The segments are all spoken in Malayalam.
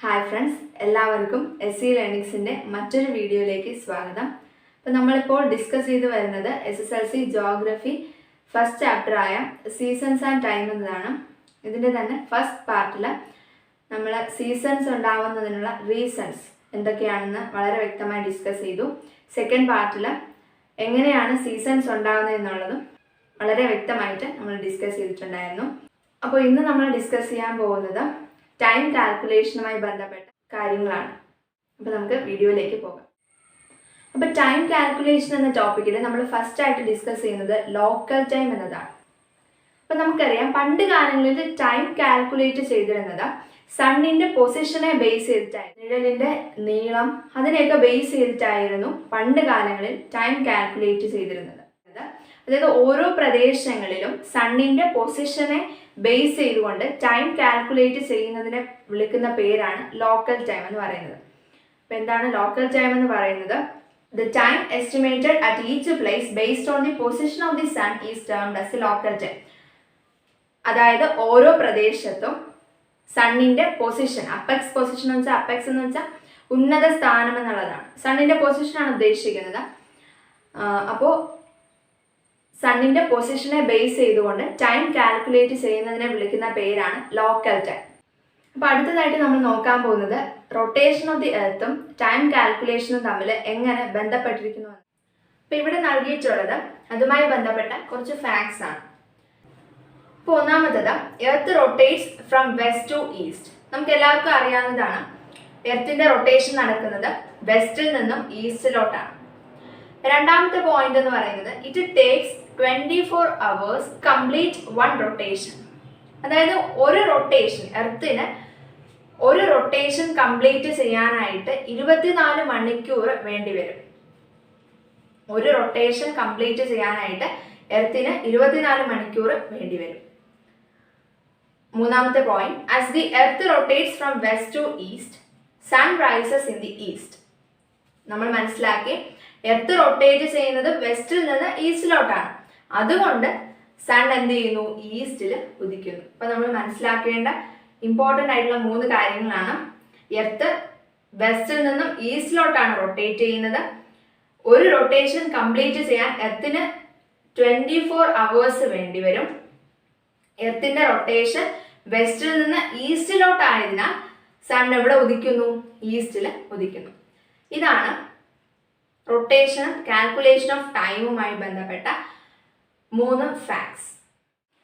ഹായ് ഫ്രണ്ട്സ്, എല്ലാവർക്കും SE ലേണിങ്സിൻ്റെ മറ്റൊരു വീഡിയോയിലേക്ക് സ്വാഗതം. അപ്പോൾ നമ്മളിപ്പോൾ ഡിസ്കസ് ചെയ്ത് വരുന്നത് SSLC ജോഗ്രഫി ഫസ്റ്റ് ചാപ്റ്ററായ സീസൺസ് ആൻഡ് ടൈം എന്നതാണ്. ഇതിൻ്റെ തന്നെ ഫസ്റ്റ് പാർട്ടിൽ നമ്മൾ സീസൺസ് ഉണ്ടാവുന്നതിനുള്ള റീസൺസ് എന്തൊക്കെയാണെന്ന് വളരെ വ്യക്തമായി ഡിസ്കസ് ചെയ്തു. സെക്കൻഡ് പാർട്ടിൽ എങ്ങനെയാണ് സീസൺസ് ഉണ്ടാകുന്നത് എന്നുള്ളതും വളരെ വ്യക്തമായിട്ട് നമ്മൾ ഡിസ്കസ് ചെയ്തിട്ടുണ്ടായിരുന്നു. അപ്പോൾ ഇന്ന് നമ്മൾ ഡിസ്കസ് ചെയ്യാൻ പോകുന്നത് ടൈം കാൽക്കുലേഷനുമായി ബന്ധപ്പെട്ട കാര്യങ്ങളാണ്. അപ്പോൾ നമുക്ക് വീഡിയോയിലേക്ക് പോകാം. അപ്പോൾ ടൈം കാൽക്കുലേഷൻ എന്ന ടോപ്പിക്കിൽ നമ്മൾ ഫസ്റ്റ് ആയിട്ട് ഡിസ്കസ് ചെയ്യുന്നത് ലോക്കൽ ടൈം എന്നതാണ്. അപ്പോൾ നമുക്കറിയാം, പണ്ട് കാലങ്ങളിൽ ടൈം കാൽക്കുലേറ്റ് ചെയ്തിരുന്നത് സണ്ണിൻ്റെ പൊസിഷനെ ബേസ് ചെയ്തിട്ടായിരുന്നു, നിഴലിൻ്റെ നീളം അതിനെയൊക്കെ ബേസ് ചെയ്തിട്ടായിരുന്നു പണ്ട് കാലങ്ങളിൽ ടൈം കാൽക്കുലേറ്റ് ചെയ്തിരുന്നത്. അതായത് ഓരോ പ്രദേശങ്ങളിലും സണ്ണിൻ്റെ പൊസിഷനെ ബേസ് ചെയ്തുകൊണ്ട് ടൈം കാൽക്കുലേറ്റ് ചെയ്യുന്നതിനെ വിളിക്കുന്ന പേരാണ് ലോക്കൽ ടൈം എന്ന് പറയുന്നത്. അപ്പോൾ എന്താണ് ലോക്കൽ ടൈം എന്ന് പറയുന്നത്? The time estimated at each place based on the position of the sun is termed as local time. അതായത് ഓരോ പ്രദേശത്തും സണ്ണിൻ്റെ പൊസിഷൻ, അപ്പെക്സ് പൊസിഷൻ എന്ന് വെച്ചാൽ, അപ്പെക്സ് എന്ന് വെച്ചാൽ ഉന്നത സ്ഥാനം എന്നുള്ളതാണ്. സണ്ണിൻ്റെ പൊസിഷനാണ് ഉദ്ദേശിക്കുന്നത്. അപ്പോൾ സണ്ണിൻ്റെ പൊസിഷനെ ബേസ് ചെയ്തുകൊണ്ട് ടൈം കാൽക്കുലേറ്റ് ചെയ്യുന്നതിനെ വിളിക്കുന്ന പേരാണ് ലോക്കൽ ടൈം. അപ്പോൾ അടുത്തതായിട്ട് നമ്മൾ നോക്കാൻ പോകുന്നത് റൊട്ടേഷൻ ഓഫ് ദി എർത്തും ടൈം കാൽക്കുലേഷനും തമ്മിൽ എങ്ങനെ ബന്ധപ്പെട്ടിരിക്കുന്നു. അപ്പോൾ ഇവിടെ നൽകിയിട്ടുള്ളത് അതുമായി ബന്ധപ്പെട്ട കുറച്ച് ഫാക്ട്സ് ആണ്. അപ്പോൾ ഒന്നാമത്തത്, earth rotates from west to east. നമുക്ക് എല്ലാവർക്കും അറിയാവുന്നതാണ്, എർത്തിൻ്റെ റൊട്ടേഷൻ നടക്കുന്നത് വെസ്റ്റിൽ നിന്നും ഈസ്റ്റിലോട്ടാണ്. രണ്ടാമത്തെ പോയിന്റ് എന്ന് പറയുന്നത്, it takes 24 hours complete one rotation. അതായത് ഒരു റൊട്ടേഷൻ, എർത്തിന് ഒരു റൊട്ടേഷൻ കംപ്ലീറ്റ് ചെയ്യാനായിട്ട് 24 മണിക്കൂർ വേണ്ടി വരും. ഒരു റൊട്ടേഷൻ കംപ്ലീറ്റ് ചെയ്യാനായിട്ട് എർത്തിന് 24 മണിക്കൂർ വേണ്ടി വരും. മൂന്നാമത്തെ point, as the earth rotates from west to east, sun rises in the east. നമ്മൾ മനസ്സിലാക്കി, എർത്ത് റൊട്ടേറ്റ് ചെയ്യുന്നത് വെസ്റ്റിൽ നിന്ന് ഈസ്റ്റിലോട്ടാണ്. അതുകൊണ്ട് സൺ എന്ത് ചെയ്യുന്നു? ഈസ്റ്റിൽ ഉദിക്കുന്നു. അപ്പോൾ നമ്മൾ മനസ്സിലാക്കേണ്ട ഇമ്പോർട്ടൻ്റ് ആയിട്ടുള്ള 3 കാര്യങ്ങളാണ്. എർത്ത് വെസ്റ്റിൽ നിന്നും ഈസ്റ്റിലോട്ടാണ് റൊട്ടേറ്റ് ചെയ്യുന്നത്. ഒരു റൊട്ടേഷൻ കംപ്ലീറ്റ് ചെയ്യാൻ എർത്തിന് 24 hours വേണ്ടി വരും. എർത്തിൻ്റെ റൊട്ടേഷൻ വെസ്റ്റിൽ നിന്ന് ഈസ്റ്റിലോട്ടായതിനാൽ സൺ എവിടെ ഉദിക്കുന്നു? ഈസ്റ്റിൽ ഉദിക്കുന്നു. ഇതാണ് റൊട്ടേഷൻ കാൽക്കുലേഷൻ ഓഫ് ടൈമുമായി ബന്ധപ്പെട്ട 3 ഫാക്ട്സ്.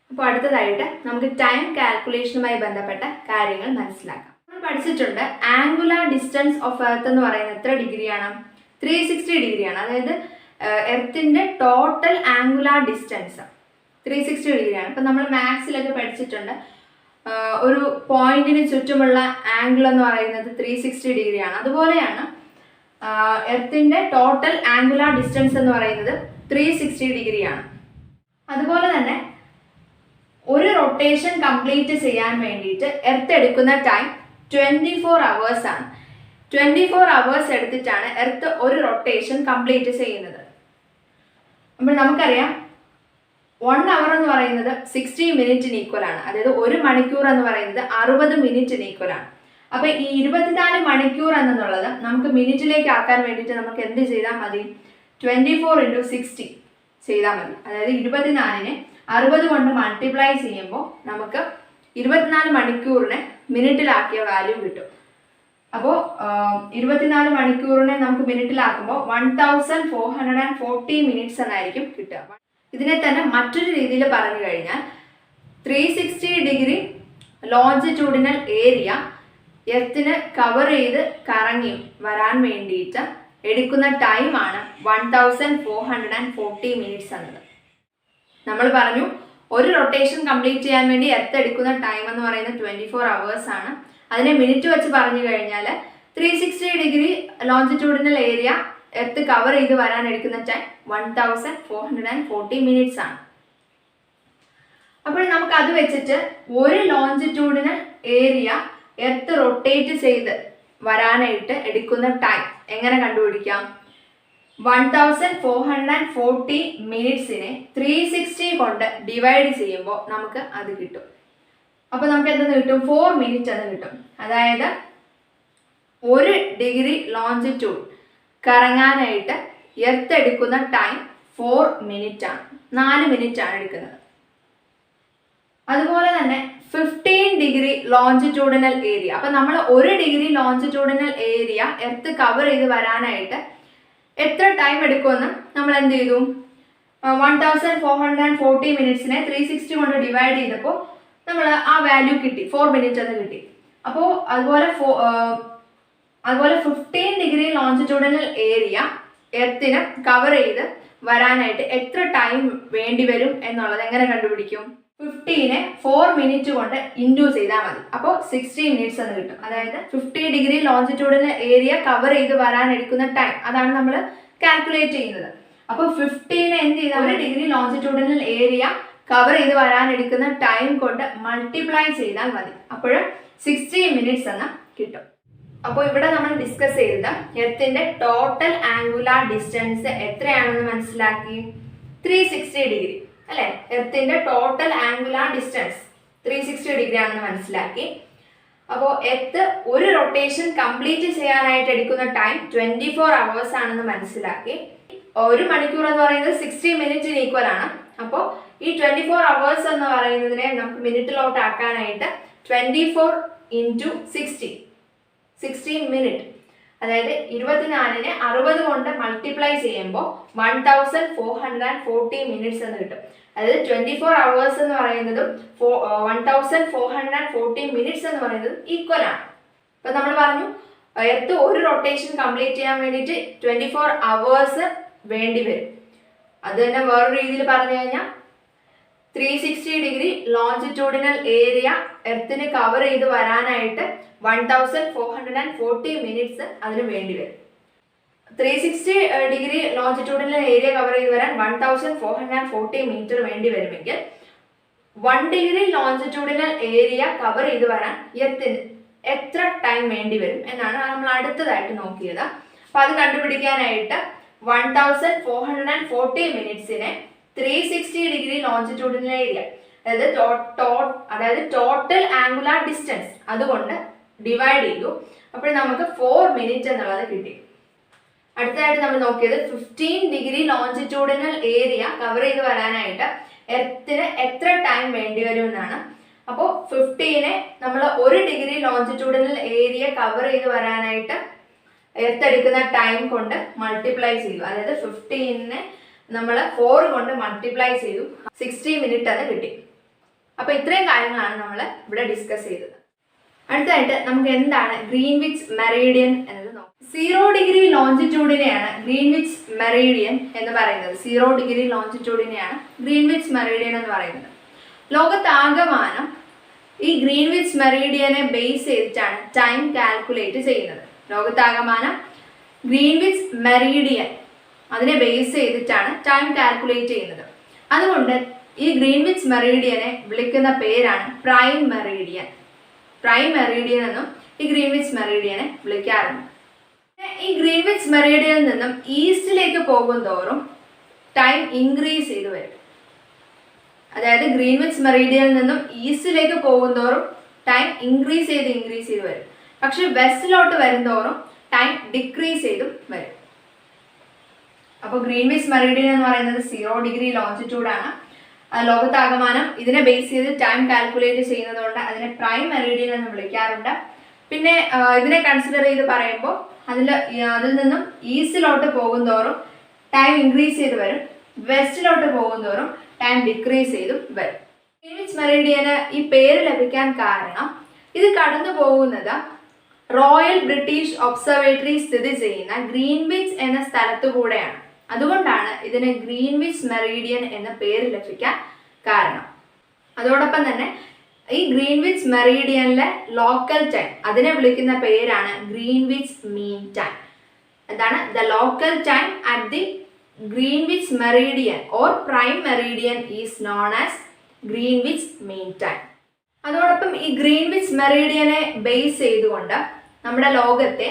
അപ്പോൾ അടുത്തതായിട്ട് നമുക്ക് ടൈം കാൽക്കുലേഷനുമായി ബന്ധപ്പെട്ട കാര്യങ്ങൾ മനസ്സിലാക്കാം. നമ്മൾ പഠിച്ചിട്ടുണ്ട്, ആംഗുലാർ ഡിസ്റ്റൻസ് ഓഫ് എർത്ത് എന്ന് പറയുന്നത് എത്ര ഡിഗ്രിയാണ്? 360 ഡിഗ്രിയാണ്. അതായത് എർത്തിൻ്റെ ടോട്ടൽ ആംഗുലാർ ഡിസ്റ്റൻസ് 360 ഡിഗ്രിയാണ്. ഇപ്പം നമ്മൾ മാത്സിലൊക്കെ പഠിച്ചിട്ടുണ്ട്, ഒരു പോയിന്റിന് ചുറ്റുമുള്ള ആംഗിൾ എന്ന് പറയുന്നത് 360 ഡിഗ്രിയാണ്. അതുപോലെയാണ് എർത്തിൻ്റെ ടോട്ടൽ ആംഗുലാർ ഡിസ്റ്റൻസ് എന്ന് പറയുന്നത് 360 ഡിഗ്രിയാണ്. അതുപോലെ തന്നെ ഒരു റൊട്ടേഷൻ കംപ്ലീറ്റ് ചെയ്യാൻ വേണ്ടിയിട്ട് എർത്ത് എടുക്കുന്ന ടൈം 24 hours ആണ്. 24 hours എടുത്തിട്ടാണ് എർത്ത് ഒരു റൊട്ടേഷൻ കംപ്ലീറ്റ് ചെയ്യുന്നത്. അപ്പോൾ നമുക്കറിയാം, 1 hour എന്ന് പറയുന്നത് 60 മിനിറ്റിന് ഈക്വൽ ആണ്. അതായത് 1 മണിക്കൂർ എന്ന് പറയുന്നത് 60 മിനിറ്റിന് ഈക്വൽ ആണ്. അപ്പോൾ ഈ 24 മണിക്കൂർ എന്നുള്ളത് നമുക്ക് മിനിറ്റിലേക്ക് ആക്കാൻ വേണ്ടിയിട്ട് നമുക്ക് എന്ത് ചെയ്താൽ മതി? 24 × 60 ചെയ്താൽ മതി. അതായത് 24നെ 60 കൊണ്ട് മൾട്ടിപ്ലൈ ചെയ്യുമ്പോൾ നമുക്ക് 24 മണിക്കൂറിനെ മിനിറ്റിലാക്കിയ വാല്യൂ കിട്ടും. അപ്പോൾ 24 മണിക്കൂറിനെ നമുക്ക് മിനിറ്റിലാക്കുമ്പോൾ 1440 മിനിറ്റ്സ് എന്നായിരിക്കും കിട്ടുക. ഇതിനെ തന്നെ മറ്റൊരു രീതിയിൽ പറഞ്ഞു കഴിഞ്ഞാൽ 360 ഡിഗ്രി ലോഞ്ചിറ്റ്യൂഡിനൽ ഏരിയ എർത്തിന് കവർ ചെയ്ത് കറങ്ങി വരാൻ വേണ്ടിയിട്ട് എടുക്കുന്ന ടൈമാണ് 1440 മിനിറ്റ്സ് എന്നത്. നമ്മൾ പറഞ്ഞു, ഒരു റൊട്ടേഷൻ കംപ്ലീറ്റ് ചെയ്യാൻ വേണ്ടി എർത്ത് എടുക്കുന്ന ടൈം എന്ന് പറയുന്നത് 24 hours ആണ്. അതിനെ മിനിറ്റ് വെച്ച് പറഞ്ഞു കഴിഞ്ഞാൽ 360 degree longitudinal area earth cover ചെയ്ത് വരാൻ എടുക്കുന്ന ടൈം 1440 മിനിറ്റ്സ് ആണ്. അപ്പോൾ നമുക്ക് അത് വെച്ചിട്ട് ഒരു ലോഞ്ചിറ്റ്യൂഡിനൽ ഏരിയ എർത്ത് റൊട്ടേറ്റ് ചെയ്ത് വരാനായിട്ട് എടുക്കുന്ന ടൈം എങ്ങനെ കണ്ടുപിടിക്കാം? 1440 മിനിറ്റ്സിനെ 360 കൊണ്ട് ഡിവൈഡ് ചെയ്യുമ്പോൾ നമുക്ക് അത് കിട്ടും. അപ്പോൾ നമുക്ക് എന്തെന്ന് കിട്ടും? 4 മിനിറ്റ് എന്ന് കിട്ടും. അതായത് 1 ഡിഗ്രി ലോഞ്ചിറ്റ്യൂഡ് കറങ്ങാനായിട്ട് എർത്ത് എടുക്കുന്ന ടൈം 4 മിനിറ്റ് ആണ്, 4 മിനിറ്റ് ആണ് എടുക്കുന്നത്. അതുപോലെ തന്നെ 15 ഡിഗ്രി ലോഞ്ചിറ്റ്യൂഡിനൽ ഏരിയ. അപ്പം നമ്മൾ 1 degree longitudinal area earth cover ചെയ്ത് വരാനായിട്ട് എത്ര ടൈം എടുക്കുമെന്ന് നമ്മൾ എന്ത് ചെയ്തു? 1440 മിനിറ്റ്സിനെ 360 കൊണ്ട് ഡിവൈഡ് ചെയ്തപ്പോൾ നമ്മൾ ആ വാല്യൂ കിട്ടി, 4 മിനിറ്റ് എന്ന് കിട്ടി. അപ്പോൾ അതുപോലെ 15 ഡിഗ്രി ലോഞ്ചിറ്റ്യൂഡിനൽ ഏരിയ എർത്തിന് കവർ ചെയ്ത് വരാനായിട്ട് എത്ര ടൈം വേണ്ടി വരും എന്നുള്ളത് എങ്ങനെ കണ്ടുപിടിക്കും? 15നെ 4 മിനിറ്റ് കൊണ്ട് ഇൻഡ്യൂ ചെയ്താൽ മതി. അപ്പോൾ 60 മിനിറ്റ്സ് എന്ന് കിട്ടും. അതായത് 50 ഡിഗ്രി ലോഞ്ചിറ്റ്യൂഡിനൽ ഏരിയ കവർ ചെയ്ത് വരാൻ എടുക്കുന്ന ടൈം, അതാണ് നമ്മൾ കാൽക്കുലേറ്റ് ചെയ്യുന്നത്. അപ്പോൾ 15നെ എന്ത് ചെയ്താൽ 1 ഡിഗ്രി ലോഞ്ചിറ്റ്യൂഡിനൽ ഏരിയ കവർ ചെയ്ത് വരാൻ എടുക്കുന്ന ടൈം കൊണ്ട് മൾട്ടിപ്ലൈ ചെയ്താൽ മതി. അപ്പോൾ 60 മിനിറ്റ്സ് എന്ന് കിട്ടും. അപ്പോൾ ഇവിടെ നമ്മൾ ഡിസ്കസ് ചെയ്തത് എർത്തിന്റെ ടോട്ടൽ ആംഗുലാർ ഡിസ്റ്റൻസ് എത്രയാണെന്ന് മനസ്സിലാക്കി. 360 ഡിഗ്രി അല്ലെ? എർത്തിന്റെ ടോട്ടൽ ആംഗുലാർ ഡിസ്റ്റൻസ് 360 ഡിഗ്രി ആണെന്ന് മനസ്സിലാക്കി. അപ്പോൾ എർത്ത് ഒരു റൊട്ടേഷൻ കംപ്ലീറ്റ് ചെയ്യാനായിട്ട് എടുക്കുന്ന ടൈം 24 അവേഴ്സ് ആണെന്ന് മനസ്സിലാക്കി. 1 മണിക്കൂർ എന്ന് പറയുന്നത് 60 മിനിറ്റിന് ഈക്വൽ ആണ്. അപ്പോൾ ഈ 24 അവേഴ്സ് എന്ന് പറയുന്നതിനെ നമുക്ക് മിനിറ്റിലോട്ട് ആക്കാനായിട്ട് 24 × 60 മിനിറ്റ്, അതായത് 24നെ 60 കൊണ്ട് മൾട്ടിപ്ലൈ ചെയ്യുമ്പോൾ 1440 മിനിറ്റ്സ് എന്ന് കിട്ടും. അതായത് 24 അവേഴ്സ് എന്ന് പറയുന്നതും 1440 മിനിറ്റ്സ് എന്ന് പറയുന്നതും ഈക്വൽ ആണ്. ഇപ്പൊ നമ്മൾ പറഞ്ഞു എർത്ത് ഒരു റൊട്ടേഷൻ കംപ്ലീറ്റ് ചെയ്യാൻ വേണ്ടിയിട്ട് 24 അവേഴ്സ് വേണ്ടി വരും. അത് തന്നെ വേറൊരു രീതിയിൽ പറഞ്ഞു കഴിഞ്ഞാൽ 360 ഡിഗ്രി ലോഞ്ചിറ്റ്യൂഡിനൽ ഏരിയ എർത്തിന് കവർ ചെയ്ത് വരാനായിട്ട് 1440 മിനിറ്റ്സ് അതിന് വേണ്ടി വരും. 360 ഡിഗ്രി ലോഞ്ചിറ്റ്യൂഡിനൽ ഏരിയ കവർ ചെയ്ത് വരാൻ 1440 മീറ്റർ വേണ്ടി വരുമെങ്കിൽ 1 ഡിഗ്രി ലോഞ്ചിറ്റ്യൂഡിനൽ ഏരിയ കവർ ചെയ്ത് വരാൻ എർത്തിന് എത്ര ടൈം വേണ്ടി വരും എന്നാണ് നമ്മൾ അടുത്തതായിട്ട് നോക്കിയത്. അപ്പൊ അത് കണ്ടുപിടിക്കാനായിട്ട് 1440 മിനിറ്റ്സിനെ 360 ഡിഗ്രി ലോഞ്ചിറ്റ്യൂഡിനൽ ഏരിയ, അതായത് ടോട്ടൽ ആംഗുലാർ ഡിസ്റ്റൻസ് അതുകൊണ്ട് ഡിവൈഡ് ചെയ്തു. അപ്പോൾ നമുക്ക് 4 മിനിറ്റ് എന്നുള്ളത് കിട്ടി. അടുത്തതായിട്ട് നമ്മൾ നോക്കിയത് 15 ഡിഗ്രി ലോഞ്ചിറ്റ്യൂഡിനൽ ഏരിയ കവർ ചെയ്ത് വരാനായിട്ട് എർത്തിന് എത്ര ടൈം വേണ്ടി വരും എന്നാണ്. അപ്പോൾ 15നെ നമ്മൾ 1 ഡിഗ്രി ലോഞ്ചിറ്റ്യൂഡിനൽ ഏരിയ കവർ ചെയ്ത് വരാനായിട്ട് എർത്ത് എടുക്കുന്ന ടൈം കൊണ്ട് മൾട്ടിപ്ലൈ ചെയ്തു. അതായത് 15നെ നമ്മൾ 4 കൊണ്ട് മൾട്ടിപ്ലൈ ചെയ്തു, 60 മിനിറ്റ് അത് കിട്ടി. അപ്പൊ ഇത്രയും കാര്യങ്ങളാണ് നമ്മൾ ഇവിടെ ഡിസ്കസ് ചെയ്തത്. അടുത്തതായിട്ട് നമുക്ക് എന്താണ് ഗ്രീൻവിച്ച് മെറീഡിയൻ എന്നത് നോക്കാം. 0 ഡിഗ്രി ലോഞ്ചിറ്റ്യൂഡിനെയാണ് ഗ്രീൻവിച്ച് മെറീഡിയൻ എന്ന് പറയുന്നത്. 0 ഡിഗ്രി ലോഞ്ചിറ്റ്യൂഡിനെയാണ് ഗ്രീൻവിച്ച് മെറീഡിയൻ എന്ന് പറയുന്നത്. ലോകത്താകമാനം ഈ ഗ്രീൻവിച്ച് മെറീഡിയനെ ബേസ് ചെയ്തിട്ടാണ് ടൈം കാൽക്കുലേറ്റ് ചെയ്യുന്നത്. ലോകത്താകമാനം ഗ്രീൻവിച്ച് മെറീഡിയൻ അതിനെ ബേസ് ചെയ്തിട്ടാണ് ടൈം കാൽക്കുലേറ്റ് ചെയ്യുന്നത്. അതുകൊണ്ട് ഈ ഗ്രീൻവിച്ച് മെറീഡിയനെ വിളിക്കുന്ന പേരാണ് പ്രൈം മെറീഡിയൻ. പ്രൈം മെറീഡിയൻ എന്നും ഈ ഗ്രീൻവിച്ച് മെറീഡിയനെ വിളിക്കാറുണ്ട്. ഈ ഗ്രീൻവിച്ച് മെറീഡിയനിൽ നിന്നും ഈസ്റ്റിലേക്ക് പോകും തോറും ടൈം ഇൻക്രീസ് ചെയ്ത് വരും. അതായത് ഗ്രീൻവിച്ച് മെറീഡിയനിൽ നിന്നും ഈസ്റ്റിലേക്ക് പോകും തോറും ടൈം ഇൻക്രീസ് ചെയ്ത് വരും. പക്ഷെ വെസ്റ്റിലോട്ട് വരും തോറും ടൈം ഡിക്രീസ് ചെയ്തും വരും. അപ്പോൾ ഗ്രീൻവിച്ച് മെറീഡിയൻ എന്ന് പറയുന്നത് 0 ഡിഗ്രി ലോഞ്ചിറ്റ്യൂഡ് ആണ്. ലോകത്താകമാനം ഇതിനെ ബേസ് ചെയ്ത് ടൈം കാൽക്കുലേറ്റ് ചെയ്യുന്നതുകൊണ്ട് അതിനെ പ്രൈം മെറീഡിയൻ എന്ന് വിളിക്കാറുണ്ട്. പിന്നെ ഇതിനെ കൺസിഡർ ചെയ്ത് പറയുമ്പോൾ അതിൽ നിന്നും ഈസ്റ്റിലോട്ട് പോകും തോറും ടൈം ഇൻക്രീസ് ചെയ്ത് വരും, വെസ്റ്റിലോട്ട് പോകും തോറും ടൈം ഡിക്രീസ് ചെയ്തും വരും. ഗ്രീൻവിച്ച് മെറീഡിയന് ഈ പേര് ലഭിക്കാൻ കാരണം ഇത് കടന്നു പോകുന്നത് റോയൽ ബ്രിട്ടീഷ് ഒബ്സർവേറ്ററി സ്ഥിതി ചെയ്യുന്ന ഗ്രീൻവിച്ച് എന്ന സ്ഥലത്തു കൂടെയാണ്. അതുകൊണ്ടാണ് ഇതിന് ഗ്രീൻവിച്ച് മെറീഡിയൻ എന്ന പേര് ലഭിക്കാൻ കാരണം. അതോടൊപ്പം തന്നെ ഈ ഗ്രീൻവിച്ച് മെറീഡിയനിലെ ലോക്കൽ ടൈം അതിനെ വിളിക്കുന്ന പേരാണ് ഗ്രീൻവിച്ച് മീൻ ടൈം. എന്താണ്? The local time at the Greenwich Meridian or prime Meridian is known as Greenwich mean time. അതോടൊപ്പം ഈ ഗ്രീൻവിച്ച് മെറീഡിയനെ ബേസ് ചെയ്തുകൊണ്ട് നമ്മുടെ ലോകത്തെ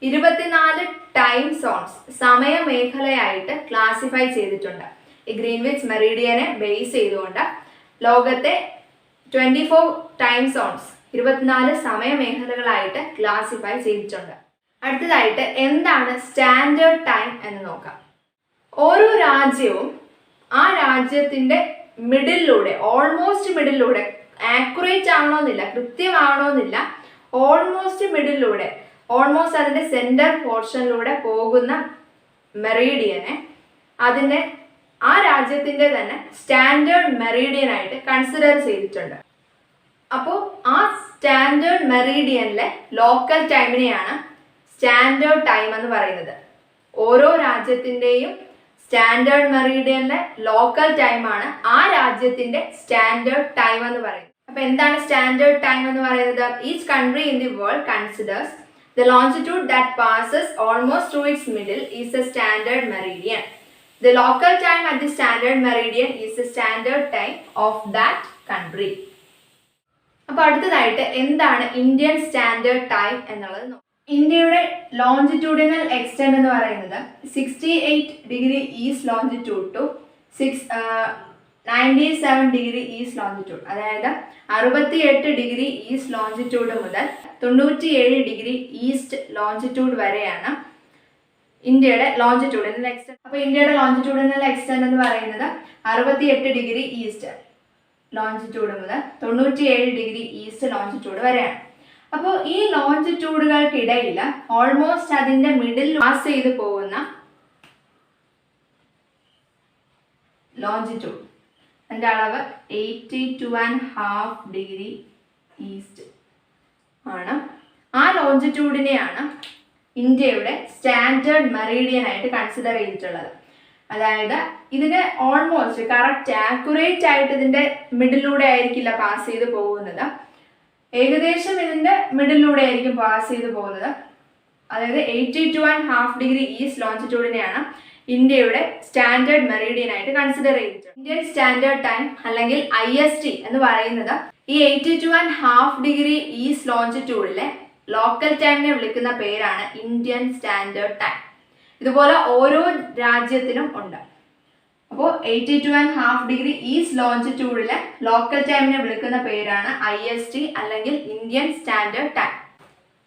24 ടൈം സോൺസ് സമയമേഖലയായിട്ട് ക്ലാസിഫൈ ചെയ്തിട്ടുണ്ട്. ഈ ഗ്രീൻവിച്ച് മെറീഡിയനെ ബേസ് ചെയ്തുകൊണ്ട് ലോകത്തെ 24 ടൈം സോൺസ് 24 സമയമേഖലകളായിട്ട് ക്ലാസിഫൈ ചെയ്തിട്ടുണ്ട്. അടുത്തതായിട്ട് എന്താണ് സ്റ്റാൻഡേർഡ് ടൈം എന്ന് നോക്കാം. ഓരോ രാജ്യവും ആ രാജ്യത്തിൻ്റെ മിഡിലൂടെ, ഓൾമോസ്റ്റ് മിഡിലൂടെ, ആക്യുറേറ്റ് ആവണമെന്നില്ല, കൃത്യമാവണമെന്നില്ല, ഓൾമോസ്റ്റ് മിഡിലൂടെ, ഓൾമോസ്റ്റ് അതിൻ്റെ സെൻറ്റർ പോർഷനിലൂടെ പോകുന്ന മെറീഡിയനെ അതിൻ്റെ ആ രാജ്യത്തിൻ്റെ തന്നെ സ്റ്റാൻഡേർഡ് മെറീഡിയൻ ആയിട്ട് കൺസിഡർ ചെയ്തിട്ടുണ്ട്. അപ്പോൾ ആ സ്റ്റാൻഡേർഡ് മെറീഡിയനിലെ ലോക്കൽ ടൈമിനെയാണ് സ്റ്റാൻഡേർഡ് ടൈം എന്ന് പറയുന്നത്. ഓരോ രാജ്യത്തിൻ്റെയും സ്റ്റാൻഡേർഡ് മെറീഡിയനിലെ ലോക്കൽ ടൈമാണ് ആ രാജ്യത്തിൻ്റെ സ്റ്റാൻഡേർഡ് ടൈം എന്ന് പറയുന്നത്. അപ്പോൾ എന്താണ് സ്റ്റാൻഡേർഡ് ടൈം എന്ന് പറയുന്നത്? Each country in the world considers the longitude that passes almost through its middle is the standard meridian. The local time at the standard meridian is the standard time of that country. അപ്പോൾ അടുത്തതായിട്ട് എന്താണ് ഇന്ത്യൻ സ്റ്റാൻഡേർഡ് ടൈം എന്നുള്ളത് നോക്കാം. ഇന്ത്യയുടെ ലോഞ്ചിറ്റ്യൂഡിനൽ എക്സ്റ്റെൻഡ് എന്ന് പറയുന്നത് 68 degree east longitude to 97 degree east longitude, അതായത് 68 ഡിഗ്രി ഈസ്റ്റ് ലോഞ്ചിറ്റ്യൂഡ് മുതൽ 97 ഡിഗ്രി ഈസ്റ്റ് ലോഞ്ചിറ്റ്യൂഡ് വരെയാണ് ഇന്ത്യയുടെ ലോഞ്ചിറ്റ്യൂഡിനൽ എക്സ്റ്റെൻഡ്. അപ്പോൾ ഇന്ത്യയുടെ ലോഞ്ചിറ്റ്യൂഡിനൽ എക്സ്റ്റെൻഡ് എന്ന് പറയുന്നത് 68 ഡിഗ്രി ഈസ്റ്റ് ലോഞ്ചിറ്റ്യൂഡ് മുതൽ 97 ഡിഗ്രി ഈസ്റ്റ് ലോഞ്ചിറ്റ്യൂഡ് വരെയാണ്. അപ്പോൾ ഈ ലോഞ്ചിറ്റ്യൂഡുകൾക്കിടയിൽ ഓൾമോസ്റ്റ് അതിൻ്റെ മിഡിൽ പാസ് ചെയ്ത് പോകുന്ന ലോഞ്ചിറ്റ്യൂഡ്, അതിൻ്റെ അളവ് 82.5 ഡിഗ്രി ഈസ്റ്റ് ആണ്. ആ ലോഞ്ചിറ്റ്യൂഡിനെയാണ് ഇന്ത്യയുടെ സ്റ്റാൻഡേർഡ് മെറീഡിയൻ ആയിട്ട് കൺസിഡർ ചെയ്തിട്ടുള്ളത്. അതായത് ഇതിന് ഓൾമോസ്റ്റ് കറക്റ്റ് ആക്യുറേറ്റ് ആയിട്ട് ഇതിൻ്റെ മിഡിലൂടെ ആയിരിക്കില്ല പാസ് ചെയ്ത് പോകുന്നത്, ഏകദേശം ഇതിൻ്റെ മിഡിലൂടെ ആയിരിക്കും പാസ് ചെയ്ത് പോകുന്നത്. അതായത് 82.5 ഡിഗ്രി ഈസ്റ്റ് ലോഞ്ചിറ്റ്യൂഡിനെയാണ് ഇന്ത്യയുടെ സ്റ്റാൻഡേർഡ് മെറീഡിയൻ ആയിട്ട് കൺസിഡർ ചെയ്തിട്ടുണ്ട്. ഇന്ത്യൻ സ്റ്റാൻഡേർഡ് ടൈം അല്ലെങ്കിൽ IST എന്ന് പറയുന്നത് ഈ 82.5 ഡിഗ്രി ഈസ്റ്റ് ലോഞ്ചിറ്റ്യൂഡിലെ ലോക്കൽ ടൈമിനെ വിളിക്കുന്ന പേരാണ് ഇന്ത്യൻ സ്റ്റാൻഡേർഡ് ടൈം. ഇതുപോലെ ഓരോ രാജ്യത്തിനും ഉണ്ട്. അപ്പോൾ 82.5 ഡിഗ്രി ഈസ്റ്റ് ലോഞ്ചിറ്റ്യൂഡിലെ ലോക്കൽ ടൈമിനെ വിളിക്കുന്ന പേരാണ് IST അല്ലെങ്കിൽ Indian standard time.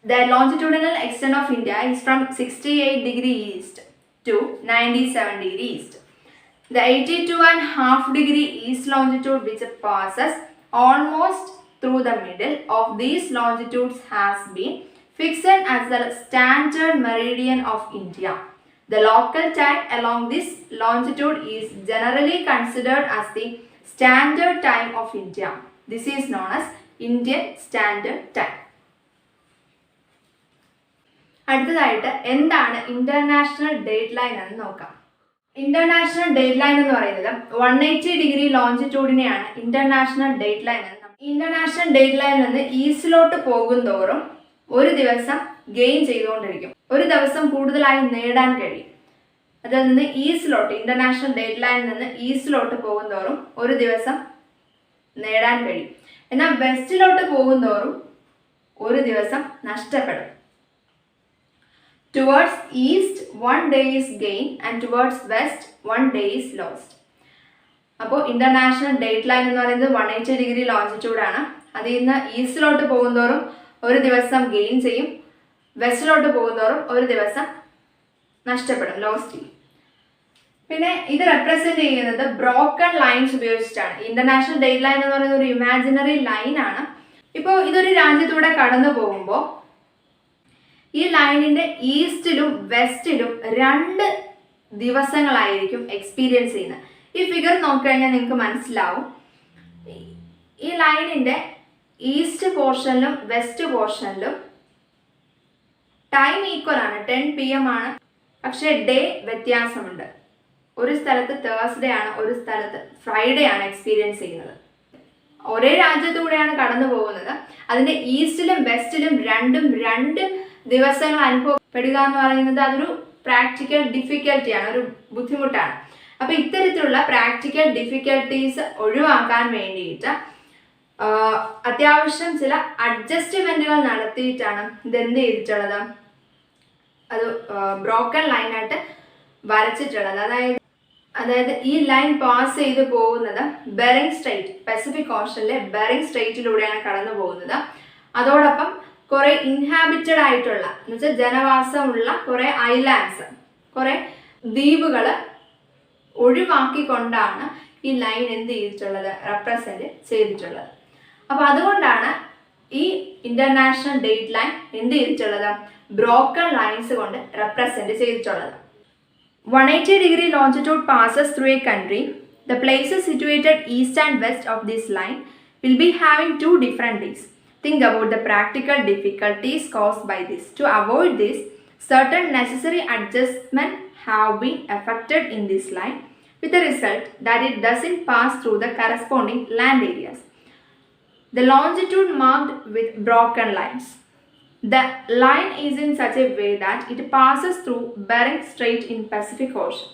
The longitudinal extent of India is from 68 degree east to 97 degree east. The 82.5 degree east longitude which passes almost through the middle of these longitudes has been fixed as the standard meridian of India. The local time along this longitude is generally considered as the standard time of India. This is known as Indian Standard Time. അടുത്തതായിട്ട് എന്താണ് ഇന്റർനാഷണൽ ഡേറ്റ് ലൈൻ എന്ന് നോക്കാം. ഇന്റർനാഷണൽ ഡേറ്റ് ലൈൻ എന്ന് പറയുന്നത് 180 ഡിഗ്രി ലോഞ്ചിറ്റ്യൂഡിനെയാണ് ഇന്റർനാഷണൽ ഡേറ്റ് ലൈൻ എന്ന്. ഇന്റർനാഷണൽ ഡേറ്റ് ലൈനിൽ നിന്ന് ഈസ്റ്റിലോട്ട് പോകും തോറും ഒരു ദിവസം ഗെയിൻ ചെയ്തുകൊണ്ടിരിക്കും, ഒരു ദിവസം കൂടുതലായി നേടാൻ കഴിയും. അതിൽ നിന്ന് ഈസ്റ്റിലോട്ട്, ഇന്റർനാഷണൽ ഡേറ്റ് ലൈനിൽ നിന്ന് ഈസ്റ്റിലോട്ട് പോകും തോറും ഒരു ദിവസം നേടാൻ കഴിയും. എന്നാൽ വെസ്റ്റിലോട്ട് പോകും തോറും ഒരു ദിവസം നഷ്ടപ്പെടും. Towards east 1 day is gained and towards west 1 day is lost. അപ്പോൾ ഇന്റർനാഷണൽ ഡേറ്റ് ലൈൻ എന്ന് പറയുന്നത് 180 ഡിഗ്രി ലോഞ്ചിറ്റ്യൂഡ് ആണ്. അതിൽ നിന്ന് ഈസ്റ്റിലോട്ട് പോകുന്തോറും ഒരു ദിവസം ഗെയിൻ ചെയ്യും, വെസ്റ്റിലോട്ട് പോകുന്തോറും ഒരു ദിവസം നഷ്ടപ്പെടും, ലോസ്റ്റ് ചെയ്യും. പിന്നെ ഇത് റെപ്രസെന്റ് ചെയ്യുന്നത് ബ്രോക്കൺ ലൈൻസ് ഉപയോഗിച്ചിട്ടാണ്. ഇന്റർനാഷണൽ ഡേറ്റ് ലൈൻ എന്ന് പറയുന്നത് ഒരു ഇമാജിനറി ലൈൻ ആണ്. ഇപ്പോൾ ഇതൊരു രാജ്യത്തൂടെ കടന്നു പോകുമ്പോൾ ഈ ലൈനിന്റെ ഈസ്റ്റിലും വെസ്റ്റിലും 2 ദിവസങ്ങളായിരിക്കും എക്സ്പീരിയൻസ് ചെയ്യുന്നത്. ഈ ഫിഗർ നോക്കിക്കഴിഞ്ഞാൽ നിങ്ങൾക്ക് മനസ്സിലാവും. ഈ ലൈനിന്റെ ഈസ്റ്റ് പോർഷനിലും വെസ്റ്റ് പോർഷനിലും ടൈം ഈക്വൽ ആണ്, 10 PM ആണ്. പക്ഷേ ഡേ വ്യത്യാസമുണ്ട്. ഒരു സ്ഥലത്ത് തേഴ്സ്ഡേ ആണ്, ഒരു സ്ഥലത്ത് ഫ്രൈഡേ ആണ് എക്സ്പീരിയൻസ് ചെയ്യുന്നത്. ഒരേ രാജ്യത്തൂടെയാണ് കടന്നു പോകുന്നത്. അതിന്റെ ഈസ്റ്റിലും വെസ്റ്റിലും 2 ദിവസങ്ങൾ അനുഭവപ്പെടുക എന്ന് പറയുന്നത് അതൊരു പ്രാക്ടിക്കൽ ഡിഫിക്കൽറ്റിയാണ്, ഒരു ബുദ്ധിമുട്ടാണ്. അപ്പോൾ ഇത്തരത്തിലുള്ള പ്രാക്ടിക്കൽ ഡിഫിക്കൽട്ടീസ് ഒഴിവാക്കാൻ വേണ്ടിയിട്ട് അത്യാവശ്യം ചില അഡ്ജസ്റ്റ്മെന്റുകൾ നടത്തിയിട്ടാണ് ഇതെന്ത് ചെയ്തിട്ടുള്ളത്, അത് ബ്രോക്കൺ ലൈനായിട്ട് വരച്ചിട്ടുള്ളത്. അതായത് ഈ ലൈൻ പാസ് ചെയ്ത് പോകുന്നത് ബെറിങ് സ്ട്രെയിറ്റ്, പസഫിക് ഓഷനിലെ ബെറിങ് സ്ട്രെയിറ്റിലൂടെയാണ് കടന്നു പോകുന്നത്. അതോടൊപ്പം കുറേ ഇൻഹാബിറ്റഡ് ആയിട്ടുള്ള എന്ന് വെച്ചാൽ ജനവാസമുള്ള കുറേ ഐലാൻഡ്സ്, കുറേ ദ്വീപുകൾ ഒഴിവാക്കിക്കൊണ്ടാണ് ഈ ലൈൻ എന്ത് ചെയ്തിട്ടുള്ളത്, റെപ്രസെന്റ് ചെയ്തിട്ടുള്ളത്. അപ്പോൾ അതുകൊണ്ടാണ് ഈ ഇന്റർനാഷണൽ ഡേറ്റ് ലൈൻ എന്ത് ചെയ്തിട്ടുള്ളത്, ബ്രോക്കൺ ലൈൻസ് കൊണ്ട് റെപ്രസെന്റ് ചെയ്തിട്ടുള്ളത്. 180-degree longitude passes through a country. The places situated east and west of this line will be having 2 different days. Think about the practical difficulties caused by this. To avoid this, certain necessary adjustments have been effected in this line, with the result that it doesn't pass through the corresponding land areas. The longitude marked with broken lines. The line is in such a way that it passes through Bering Strait in Pacific Ocean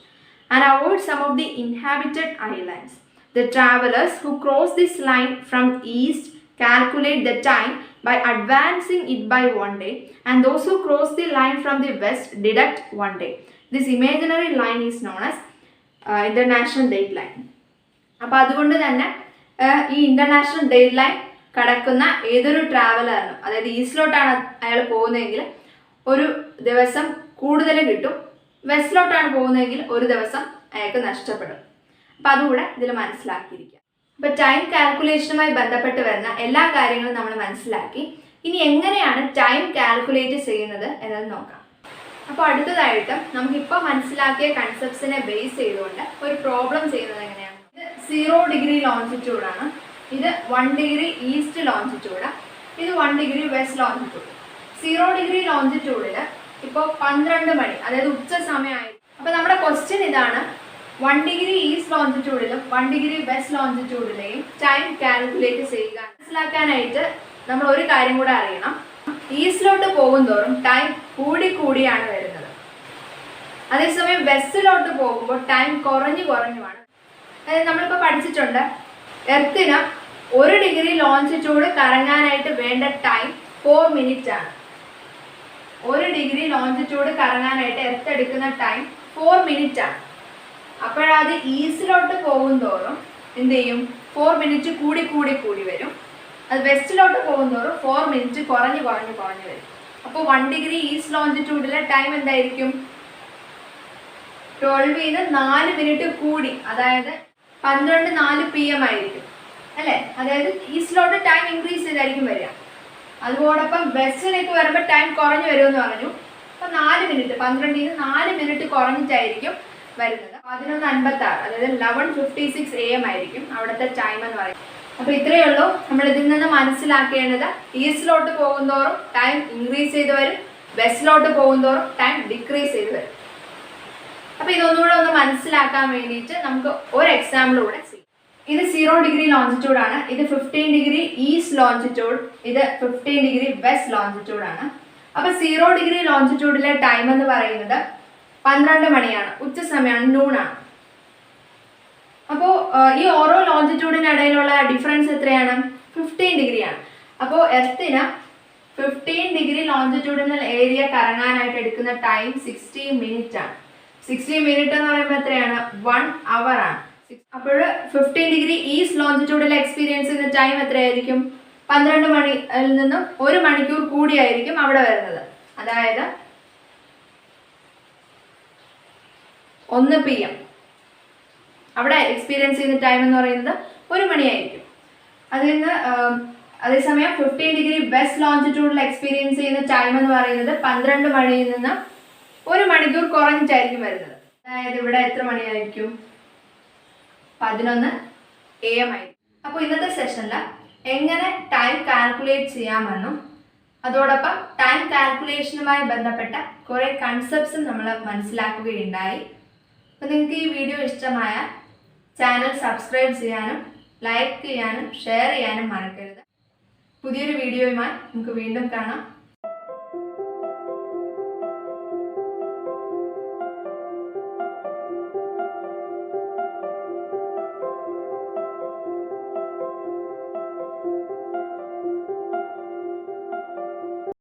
and avoids some of the inhabited islands. The travelers who cross this line from east calculate the time by advancing it by 1 day, and those who cross the line from the west deduct 1 day. This imaginary line is known as international date line. അപ്പോൾ അതുകൊണ്ട് തന്നെ ഈ ഇന്റർനാഷണൽ ഡേറ്റ് ലൈൻ കടക്കുന്ന ഏതൊരു ട്രാവലറിനും, അതായത് ഈസ്റ്റിലോട്ടാണ് അയാൾ പോകുന്നതെങ്കിൽ ഒരു ദിവസം കൂടുതൽ കിട്ടും, വെസ്റ്റിലോട്ടാണ് പോകുന്നതെങ്കിൽ ഒരു ദിവസം അയാൾക്ക് നഷ്ടപ്പെടും. അപ്പം അതുകൂടെ ഇതിൽ മനസ്സിലാക്കിയിരിക്കുക. അപ്പം ടൈം കാൽക്കുലേഷനുമായി ബന്ധപ്പെട്ട് വരുന്ന എല്ലാ കാര്യങ്ങളും നമ്മൾ മനസ്സിലാക്കി. ഇനി എങ്ങനെയാണ് ടൈം കാൽക്കുലേറ്റ് ചെയ്യുന്നത് എന്നത് നോക്കാം. അപ്പോൾ അടുത്തതായിട്ട് നമുക്കിപ്പോൾ മനസ്സിലാക്കിയ കൺസെപ്റ്റ്സിനെ ബേസ് ചെയ്തുകൊണ്ട് ഒരു പ്രോബ്ലം ചെയ്യുന്നത് എങ്ങനെയാണ്. ഇത് 0 ഡിഗ്രി ലോഞ്ചിറ്റ്യൂഡാണ്, ഇത് 1 ഡിഗ്രി ഈസ്റ്റ് ലോഞ്ചിറ്റ്യൂഡ്, ഇത് 1 ഡിഗ്രി വെസ്റ്റ് ലോഞ്ചിറ്റ്യൂഡ്. 0 ഡിഗ്രി ലോഞ്ചിറ്റ്യൂഡിൽ ഇപ്പോൾ 12 മണി, അതായത് ഉച്ച സമയമായി. അപ്പോൾ നമ്മുടെ ക്വസ്റ്റ്യൻ ഇതാണ്, 1 ഡിഗ്രി ഈസ്റ്റ് ലോഞ്ചിറ്റ്യൂഡിലും 1 ഡിഗ്രി വെസ്റ്റ് ലോഞ്ചിറ്റ്യൂഡിലെയും ടൈം കാൽക്കുലേറ്റ് ചെയ്യുക. മനസ്സിലാക്കാനായിട്ട് നമ്മൾ ഒരു കാര്യം കൂടെ അറിയണം. ഈസ്റ്റിലോട്ട് പോകുന്തോറും ടൈം കൂടിയാണ് വരുന്നത്, അതേസമയം വെസ്റ്റിലോട്ട് പോകുമ്പോൾ ടൈം കുറഞ്ഞുമാണ്. അതായത് നമ്മളിപ്പോൾ പഠിച്ചിട്ടുണ്ട്, എർത്തിന് 1 ഡിഗ്രി ലോഞ്ചിറ്റ്യൂഡ് കറങ്ങാനായിട്ട് വേണ്ട ടൈം 4 മിനിറ്റ് ആണ്. 1 ഡിഗ്രി ലോഞ്ചിറ്റ്യൂഡ് കറങ്ങാനായിട്ട് എർത്ത് എടുക്കുന്ന ടൈം 4 മിനിറ്റ് ആണ്. അപ്പോഴത് ഈസ്റ്റിലോട്ട് പോകുന്തോറും എന്ത് ചെയ്യും, 4 മിനിറ്റ് കൂടി വരും. അത് വെസ്റ്റിലോട്ട് പോകുന്തോറും 4 മിനിറ്റ് കുറഞ്ഞു വരും. അപ്പോൾ 1 ഡിഗ്രി ഈസ്റ്റ് ലോഞ്ചിറ്റ്യൂഡിലെ ടൈം എന്തായിരിക്കും, 12 4 മിനിറ്റ് കൂടി, അതായത് 12:04 PM ആയിരിക്കും അല്ലേ. അതായത് ഈസ്റ്റിലോട്ട് ടൈം ഇൻക്രീസ് ചെയ്തായിരിക്കും വരിക. അതോടൊപ്പം വെസ്റ്റിലേക്ക് വരുമ്പോൾ ടൈം കുറഞ്ഞു വരുമെന്ന് പറഞ്ഞു. അപ്പോൾ 4 മിനിറ്റ്, 12:04 മിനിറ്റ് കുറഞ്ഞിട്ടായിരിക്കും വരുന്നത്. 11:56, അതായത് 11:56 AM ആയിരിക്കും അവിടുത്തെ ടൈം എന്ന് പറയുന്നത്. അപ്പോൾ ഇത്രയേ ഉള്ളൂ നമ്മൾ ഇതിൽ നിന്ന് മനസ്സിലാക്കേണ്ടത്. ഈസ്റ്റിലോട്ട് പോകുന്തോറും ടൈം ഇൻക്രീസ് ചെയ്ത് വരും, വെസ്റ്റിലോട്ട് പോകുന്തോറും ടൈം ഡിക്രീസ് ചെയ്ത് വരും. അപ്പോൾ ഇതൊന്നുകൂടെ ഒന്ന് മനസ്സിലാക്കാൻ വേണ്ടിയിട്ട് നമുക്ക് ഒരു എക്സാമ്പിളൂടെ ചെയ്യാം. ഇത് 0 ഡിഗ്രി ലോഞ്ചിറ്റ്യൂഡ് ആണ്, ഇത് 15 ഡിഗ്രി ഈസ്റ്റ് ലോഞ്ചിറ്റ്യൂഡ്, ഇത് 15 ഡിഗ്രി വെസ്റ്റ് ലോഞ്ചിറ്റ്യൂഡ് ആണ്. അപ്പോൾ 0 ഡിഗ്രി ലോഞ്ചിറ്റ്യൂഡിലെ ടൈം എന്ന് പറയുന്നത് 12 മണിയാണ്, ഉച്ച സമയമാണ്, നൂണാണ്. അപ്പോൾ ഈ ഓരോ ലോഞ്ചിറ്റ്യൂഡിനിടയിലുള്ള ഡിഫറൻസ് എത്രയാണ്, 15 ഡിഗ്രിയാണ്. അപ്പോൾ എർത്തിന് 15 ഡിഗ്രി ലോഞ്ചിറ്റ്യൂഡിനൽ ഏരിയ കറങ്ങാനായിട്ട് എടുക്കുന്ന ടൈം 60 മിനിറ്റ് ആണ്. 60 മിനിറ്റ് എന്ന് പറയുമ്പോൾ എത്രയാണ്, 1 അവർ ആണ്. അപ്പോൾ 15 ഡിഗ്രി ഈസ്റ്റ് ലോഞ്ചിറ്റ്യൂഡിൽ എക്സ്പീരിയൻസ് ചെയ്യുന്ന ടൈം എത്രയായിരിക്കും, 12 മണിയിൽ നിന്നും 1 മണിക്കൂർ കൂടിയായിരിക്കും അവിടെ വരുന്നത്. അതായത് 1 PM അവിടെ എക്സ്പീരിയൻസ് ചെയ്യുന്ന ടൈം എന്ന് പറയുന്നത് 1 മണിയായിരിക്കും. അതിൽ നിന്ന് അതേസമയം 15 ഡിഗ്രി വെസ്റ്റ് ലോഞ്ചിറ്റ്യൂഡിൽ എക്സ്പീരിയൻസ് ചെയ്യുന്ന ടൈം എന്ന് പറയുന്നത് 12 മണിയിൽ നിന്ന് 1 മണിക്കൂർ കുറഞ്ഞിട്ടായിരിക്കും വരുന്നത്. അതായത് ഇവിടെ എത്ര മണിയായിരിക്കും, 11 AM ആയിരിക്കും. അപ്പോൾ ഇന്നത്തെ സെഷനിൽ എങ്ങനെ ടൈം കാൽക്കുലേറ്റ് ചെയ്യാമെന്നും അതോടൊപ്പം ടൈം കാൽക്കുലേഷനുമായി ബന്ധപ്പെട്ട കുറേ കൺസെപ്റ്റ്സും നമ്മൾ മനസ്സിലാക്കുകയുണ്ടായി. അപ്പോൾ നിങ്ങൾക്ക് ഈ വീഡിയോ ഇഷ്ടമായാൽ ചാനൽ സബ്സ്ക്രൈബ് ചെയ്യാനും ലൈക്ക് ചെയ്യാനും ഷെയർ ചെയ്യാനും മറക്കരുത്. പുതിയൊരു വീഡിയോയുമായി നമുക്ക് വീണ്ടും കാണാം.